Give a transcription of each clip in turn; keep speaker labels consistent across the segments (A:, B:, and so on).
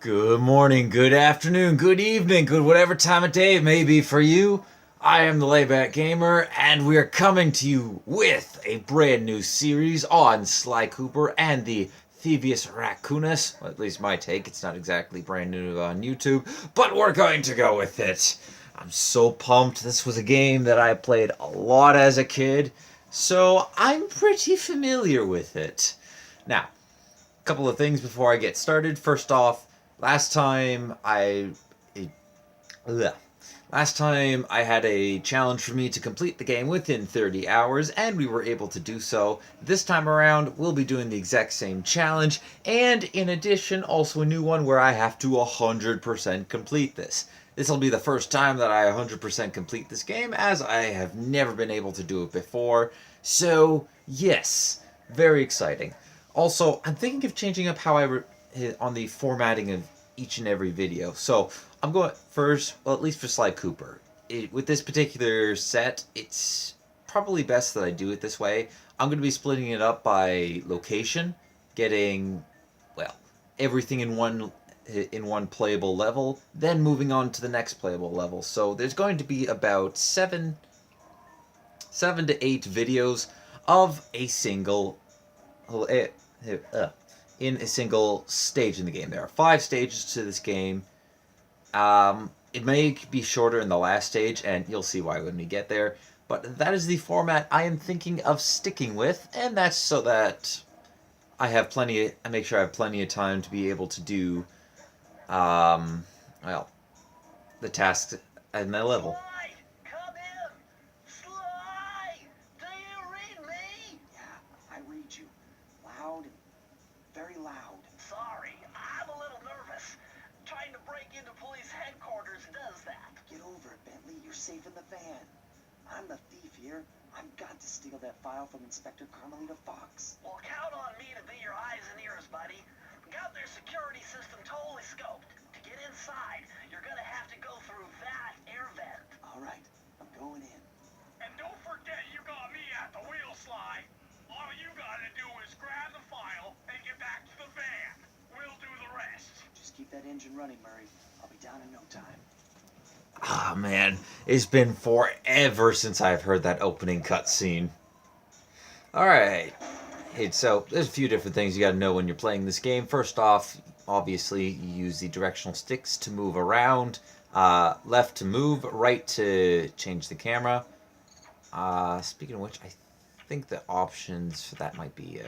A: Good morning, good afternoon, good evening, good whatever time of day it may be for you. I am the Layback Gamer, and we are coming to you with a brand new series on Sly Cooper and the Thievius Raccoonus. Well, at least my take. It's not exactly brand new on YouTube, but we're going to go with it. I'm so pumped. This was a game that I played a lot as a kid, so I'm pretty familiar with it. Now, couple of things before I get started. First off, last time I ugh. last time I had a challenge for me to complete the game within 30 hours, and we were able to do so. This time around, we'll be doing the exact same challenge, and in addition, also a new one where I have to 100% complete this. This will be the first time that I 100% complete this game, as I have never been able to do it before. So, yes, very exciting. Also, I'm thinking of changing up how on the formatting of each and every video. So I'm going first, well, at least for Sly Cooper. With this particular set, it's probably best that I do it this way. I'm going to be splitting it up by location, getting, well, everything in one playable level, then moving on to the next playable level. So there's going to be about seven to eight videos of a single in a single stage in the game. There are 5 stages to this game. It may be shorter in the last stage, and you'll see why when we get there. But that is the format I am thinking of sticking with, and that's so that I make sure I have plenty of time to be able to do, well, the tasks at my level.
B: Sly, come in! Sly! Do you read me?
C: Yeah, I read you. Loud and very loud.
B: Sorry, I'm a little nervous. Trying to break into police headquarters does that.
C: Get over it, Bentley. You're safe in the van. I'm the thief here. I've got to steal that file from Inspector Carmelita Fox.
B: Well, count on me to be your eyes and ears, buddy. Got their security system totally scoped. To get inside, you're gonna have to go through that air vent.
C: All right, I'm going in.
D: And don't forget you got me at the wheel, Sly. All you gotta do is grab the file and get back to the van. We'll do the rest.
C: Just keep that engine running, Murray. I'll be down in no time.
A: Ah, man, it's been forever since I've heard that opening cutscene. Alright, so there's a few different things you gotta know when you're playing this game. First off, obviously, you use the directional sticks to move around. Left to move, right to change the camera. Speaking of which, I think the options for that might be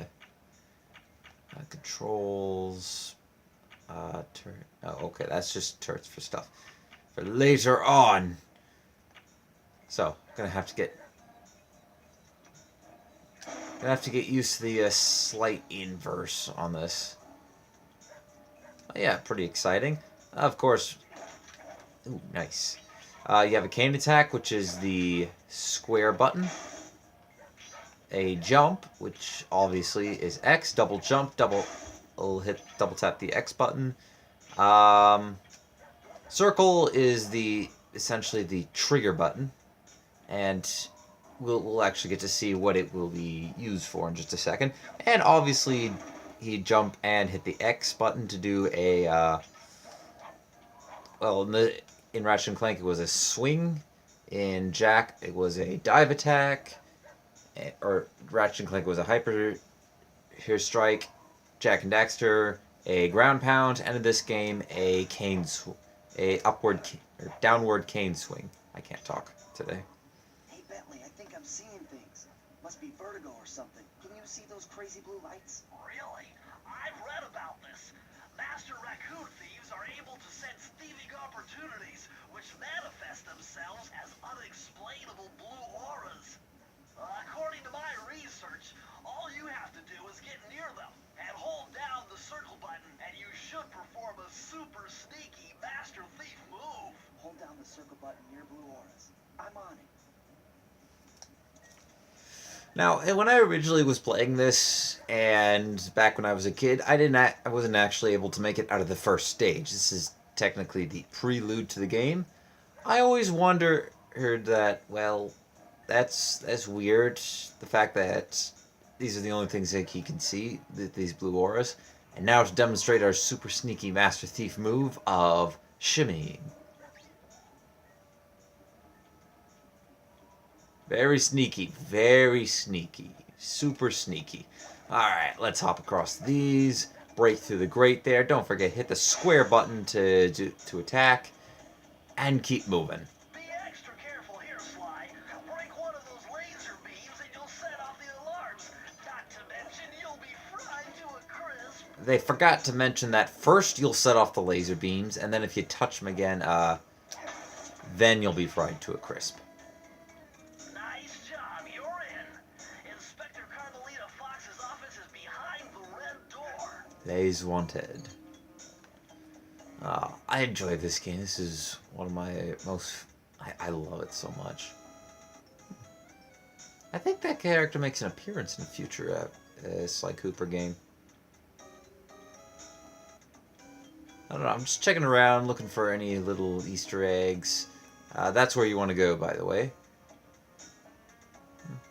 A: controls. Oh, okay, that's just turrets for stuff for later on. So, gonna have to get used to the slight inverse on this. Oh, yeah, pretty exciting. Of course. Ooh, nice. You have a cane attack, which is the square button. A jump, which obviously is X. Double jump, double tap the X button. Circle is essentially the trigger button, and we'll actually get to see what it will be used for in just a second. And obviously, he jump and hit the X button to do a in Ratchet and Clank it was a swing. In Jack it was a dive attack, or Ratchet and Clank was a hyper here strike. Jack and Daxter a ground pound, and in this game a downward cane swing. I can't talk today.
C: Hey, Bentley, I think I'm seeing things. Must be vertigo or something. Can you see those crazy blue lights?
B: Really? I've read about this. Master raccoon thieves are able to sense thieving opportunities, which manifest themselves as unexplainable blue auras. According to my research, all you have to do is get near them and hold down the circle button, and you should perform a super sneaky master thief move.
C: Hold down the circle button near blue auras. I'm on it.
A: Now, when I originally was playing this, and back when I was a kid, I wasn't actually able to make it out of the first stage. This is technically the prelude to the game. I always wondered that, well, that's weird. The fact that these are the only things that he can see, these blue auras. And now to demonstrate our super sneaky Master Thief move of shimmying. Very sneaky, super sneaky. Alright, let's hop across these, break through the grate there. Don't forget, hit the square button to attack, and keep moving.
B: Be extra careful here, Sly. Break one of those laser beams and you'll set off the alarms. Not to mention you'll be fried to a crisp.
A: They forgot to mention that first you'll set off the laser beams, and then if you touch them again, then you'll be fried to a crisp.
B: Nice job, you're in. Inspector Carmelita Fox's office is behind the red door.
A: Days wanted. I enjoy this game. This is one of my most... I love it so much. I think that character makes an appearance in a future Sly Cooper game. I don't know. I'm just checking around, looking for any little Easter eggs. That's where you want to go, by the way.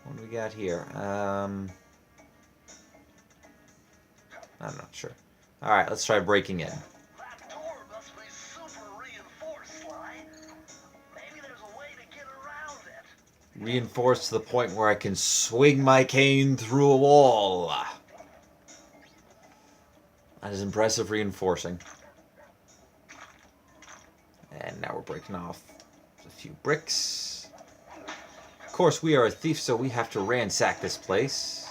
A: What do we got here? I'm not sure. Alright, let's try breaking in.
B: That door must be super reinforced, Sly. Maybe there's a way to get around it.
A: Reinforced to the point where I can swing my cane through a wall. That is impressive reinforcing. And now we're breaking off a few bricks. Of course, we are a thief, so we have to ransack this place.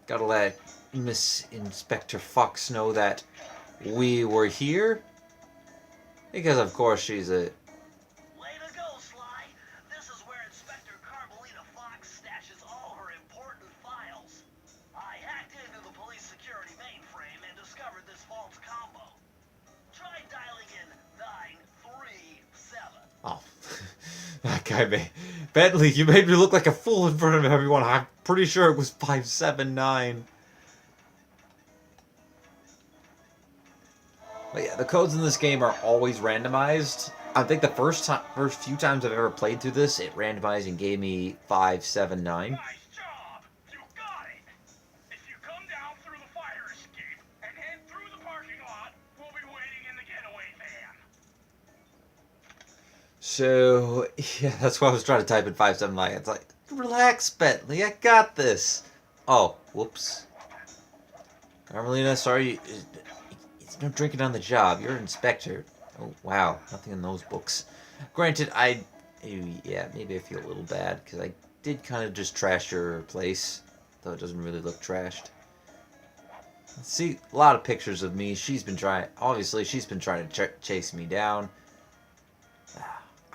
A: Gotta let Miss Inspector Fox know that we were here. Because, of course, she's a...
B: Way to go, Sly. This is where Inspector Carmelita Fox stashes all her important files. I hacked into the police security mainframe and discovered this false combo. Try dialing in 937.
A: Oh, that guy made... Bentley, you made me look like a fool in front of everyone. I'm pretty sure it was 579. But yeah, the codes in this game are always randomized. I think the first few times I've ever played through this, it randomized and gave me 579.
D: Nice job! You got it! If you come down through the fire escape and head through the parking lot, we'll be waiting in the getaway van.
A: So, yeah, that's why I was trying to type in 579. It's like, relax, Bentley, I got this. Oh, whoops. Carmelita, sorry, it's no drinking on the job. You're an inspector. Oh, wow, nothing in those books. Granted, yeah, maybe I feel a little bad, because I did kind of just trash your place, though it doesn't really look trashed. See, a lot of pictures of me. Obviously, she's been trying to chase me down.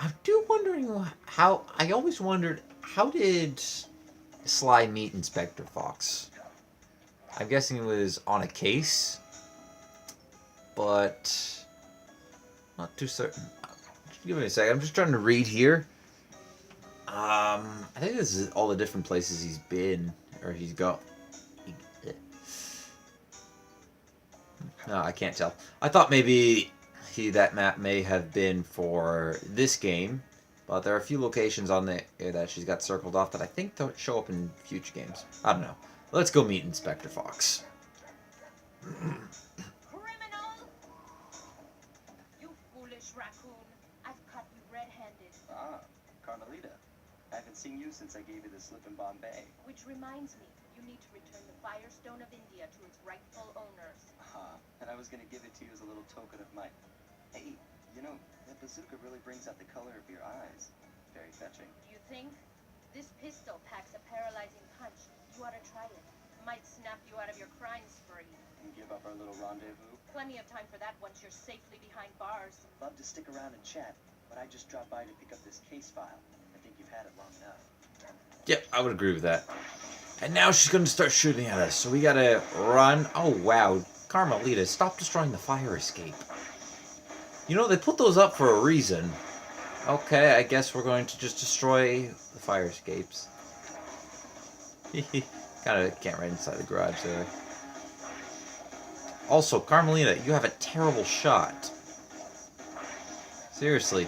A: I'm wondering how, I always wondered, how did Sly meet Inspector Fox? I'm guessing it was on a case, but not too certain. Just give me a second. I'm just trying to read here. I think this is all the different places he's been, or he's got. No, I can't tell. I thought maybe that map may have been for this game, but there are a few locations on there that she's got circled off that I think don't show up in future games. I don't know. Let's go meet Inspector Fox.
E: Criminal! You foolish raccoon. I've caught you red-handed.
C: Ah, Carmelita. I haven't seen you since I gave you the slip in Bombay.
E: Which reminds me, you need to return the Firestone of India to its rightful owners.
C: And I was gonna give it to you as a little token of my... Hey, you know, that bazooka really brings out the color of your eyes. Very fetching.
E: Do you think? This pistol packs a paralyzing punch. You ought to try it. Might snap you out of your crime spree.
C: And give up our little rendezvous.
E: Plenty of time for that once you're safely behind bars.
C: Love to stick around and chat, but I just dropped by to pick up this case file. I think you've had it long enough.
A: Yep, I would agree with that. And now she's going to start shooting at us, so we got to run. Oh, wow. Carmelita, stop destroying the fire escape. You know, they put those up for a reason. Okay, I guess we're going to just destroy the fire escapes. Kind of can't right inside the garage there. Also, Carmelita, you have a terrible shot. Seriously.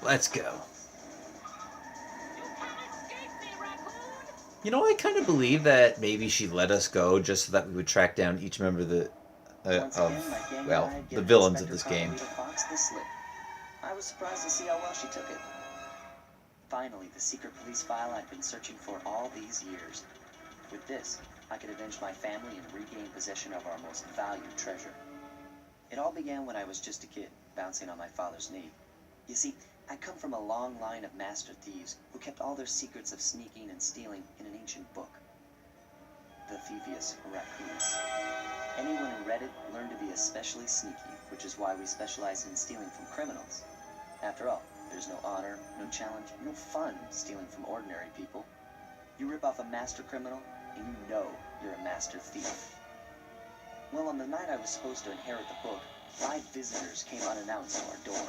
A: Let's go.
E: You can't escape me, raccoon!
A: You know, I kind of believe that maybe she let us go just so that we would track down each member of the
C: Once again, my gang and I had
A: the
C: given
A: villains of
C: Inspector
A: this game.
C: Carmelita Fox the slip. I was surprised to see how well she took it. Finally, the secret police file I'd been searching for all these years. With this, I could avenge my family and regain possession of our most valued treasure. It all began when I was just a kid, bouncing on my father's knee. You see, I come from a long line of master thieves who kept all their secrets of sneaking and stealing in an ancient book. The Thievius Raccoonus. Anyone who read it learned to be especially sneaky, which is why we specialize in stealing from criminals. After all, there's no honor, no challenge, no fun stealing from ordinary people. You rip off a master criminal, and you know you're a master thief. Well, on the night I was supposed to inherit the book, 5 visitors came unannounced to our door.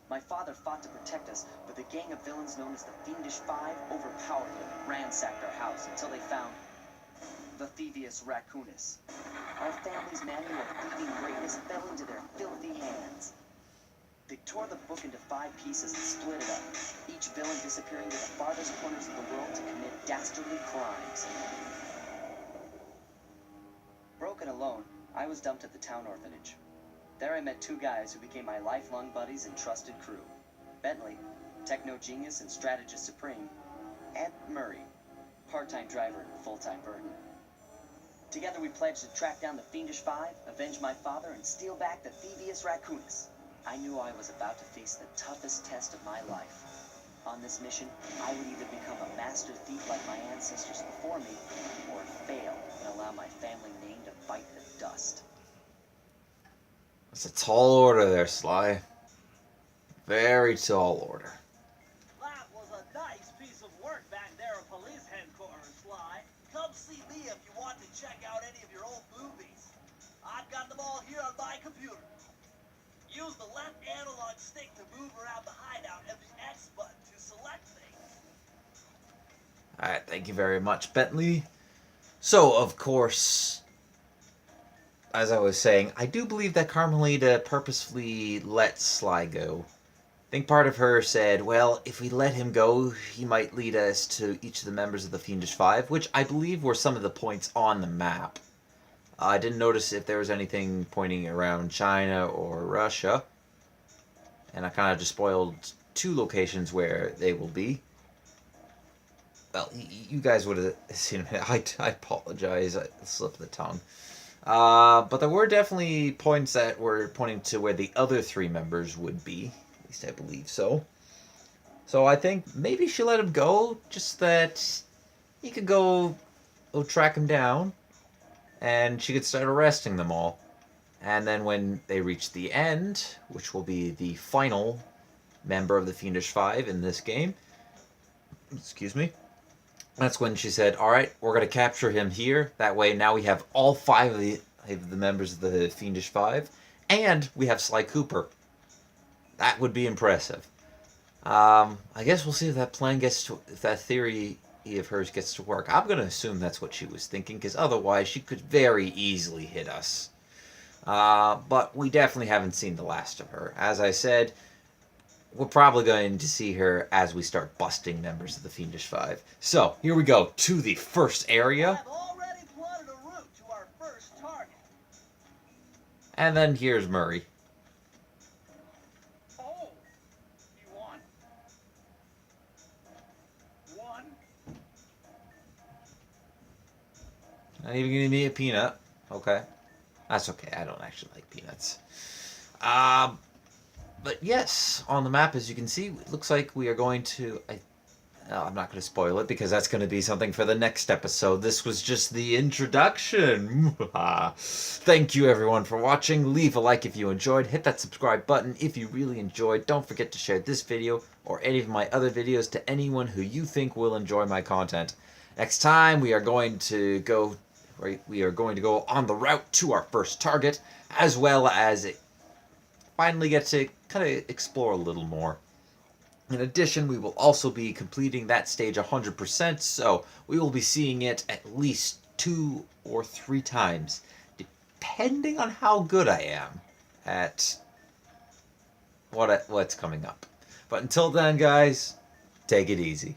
C: My father fought to protect us, but the gang of villains known as the Fiendish Five overpowered them and ransacked our house until they found the Thievius Raccoonus. Our family's manual of thieving greatness fell into their filthy hands. They tore the book into 5 pieces and split it up, each villain disappearing to the farthest corners of the world to commit dastardly crimes. Broken alone, I was dumped at the town orphanage. There I met 2 guys who became my lifelong buddies and trusted crew. Bentley, techno genius and strategist supreme, and Murray, part-time driver and full-time burden. Together we pledged to track down the Fiendish Five, avenge my father, and steal back the Thievius Raccoonus. I knew I was about to face the toughest test of my life. On this mission, I would either become a master thief like my ancestors before me, or fail and allow my family name to bite the dust.
A: That's a tall order there, Sly. Very tall order.
B: That was a nice piece of work back there at police headquarters, Sly. Come see me if you want to check out any of your old movies. I've got them all here on my computer. Use the left analog stick to move around the hideout and the X button to select things.
A: Alright, thank you very much, Bentley. So, of course, as I was saying, I do believe that Carmelita purposefully let Sly go. I think part of her said, well, if we let him go, he might lead us to each of the members of the Fiendish Five, which I believe were some of the points on the map. I didn't notice if there was anything pointing around China or Russia. And I kind of just spoiled 2 locations where they will be. Well, you guys would have seen them. I apologize. I slipped the tongue. But there were definitely points that were pointing to where the other 3 members would be. At least I believe so. So I think maybe she let him go, just that he could go track him down. And she could start arresting them all. And then when they reach the end, which will be the final member of the Fiendish Five in this game, excuse me, that's when she said, alright, we're going to capture him here. That way now we have all 5 of the members of the Fiendish Five, and we have Sly Cooper. That would be impressive. I guess we'll see if that plan gets to, if that theory of hers gets to work. I'm going to assume that's what she was thinking, because otherwise she could very easily hit us. But we definitely haven't seen the last of her. As I said, we're probably going to see her as we start busting members of the Fiendish Five. So, here we go to the first area.
B: I've already plotted a route to our first target.
A: And then here's Murray.
D: Oh, you won. 1.
A: Not even giving me a peanut. Okay. That's okay. I don't actually like peanuts. But yes, on the map, as you can see, it looks like we are going to... I'm not going to spoil it, because that's going to be something for the next episode. This was just the introduction. Thank you, everyone, for watching. Leave a like if you enjoyed. Hit that subscribe button if you really enjoyed. Don't forget to share this video or any of my other videos to anyone who you think will enjoy my content. Next time, we are going to go on the route to our first target, as well as finally get to kind of explore a little more. In addition, we will also be completing that stage 100%, so we will be seeing it at least 2 or 3 times, depending on how good I am at what's coming up. But until then, guys, take it easy.